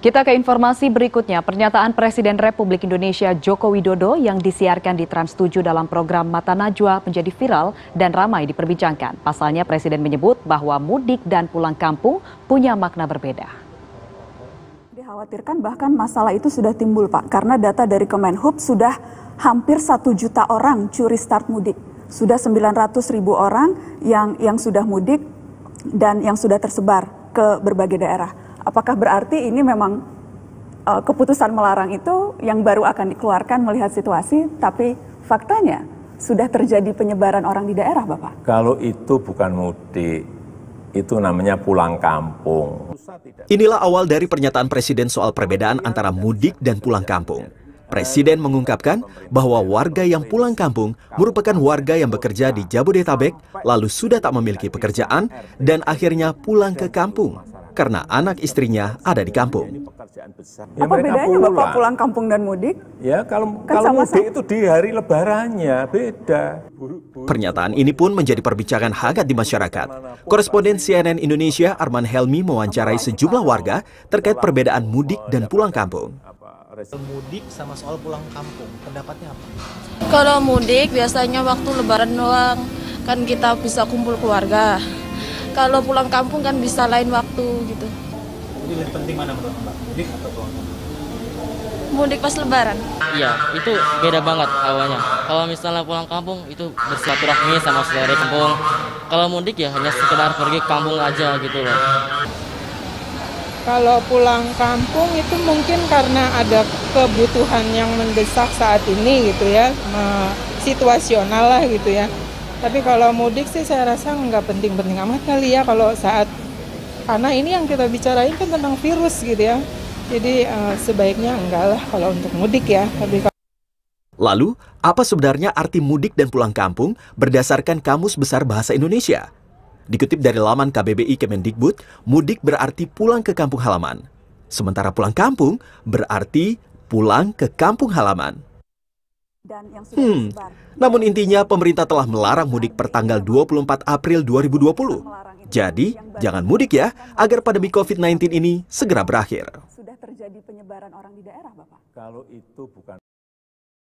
Kita ke informasi berikutnya. Pernyataan Presiden Republik Indonesia Joko Widodo yang disiarkan di Trans 7 dalam program Mata Najwa menjadi viral dan ramai diperbincangkan. Pasalnya Presiden menyebut bahwa mudik dan pulang kampung punya makna berbeda. Dikhawatirkan bahkan masalah itu sudah timbul, Pak, karena data dari Kemenhub sudah hampir 1 juta orang curi start mudik. Sudah 900.000 orang yang sudah mudik dan yang sudah tersebar ke berbagai daerah. Apakah berarti ini memang keputusan melarang itu yang baru akan dikeluarkan melihat situasi, tapi faktanya sudah terjadi penyebaran orang di daerah, Bapak? Kalau itu bukan mudik, itu namanya pulang kampung. Inilah awal dari pernyataan Presiden soal perbedaan antara mudik dan pulang kampung. Presiden mengungkapkan bahwa warga yang pulang kampung merupakan warga yang bekerja di Jabodetabek, lalu sudah tak memiliki pekerjaan, dan akhirnya pulang ke kampung karena anak istrinya ada di kampung. Ya, apa bedanya Bapak pulang kampung dan mudik? Ya, kalau mudik itu di hari lebarannya, beda. Pernyataan ini pun menjadi perbincangan hangat di masyarakat. Koresponden CNN Indonesia Arman Helmi mewawancarai sejumlah warga terkait perbedaan mudik dan pulang kampung. Mudik sama soal pulang kampung, pendapatnya apa? Kalau mudik biasanya waktu lebaran doang, kan kita bisa kumpul keluarga. Kalau pulang kampung kan bisa lain waktu gitu. Jadi lebih penting mana menurut Mbak, mudik atau pulang kampung? Mudik pas lebaran. Iya, itu beda banget awalnya. Kalau misalnya pulang kampung itu bersilaturahmi sama saudara kampung. Kalau mudik ya hanya sekedar pergi ke kampung aja gitu loh. Kalau pulang kampung itu mungkin karena ada kebutuhan yang mendesak saat ini gitu ya, situasional lah gitu ya. Tapi kalau mudik sih saya rasa nggak penting-penting amat kali ya kalau saat, karena ini yang kita bicarain kan tentang virus gitu ya. Jadi sebaiknya enggak lah kalau untuk mudik ya. Lalu, apa sebenarnya arti mudik dan pulang kampung berdasarkan Kamus Besar Bahasa Indonesia? Dikutip dari laman KBBI Kemendikbud, mudik berarti pulang ke kampung halaman. Sementara pulang kampung berarti pulang ke kampung halaman. Namun intinya pemerintah telah melarang mudik per tanggal 24 April 2020. Jadi, jangan mudik ya, agar pandemi COVID-19 ini segera berakhir. Sudah terjadi penyebaran orang di daerah, Bapak? Kalau itu bukan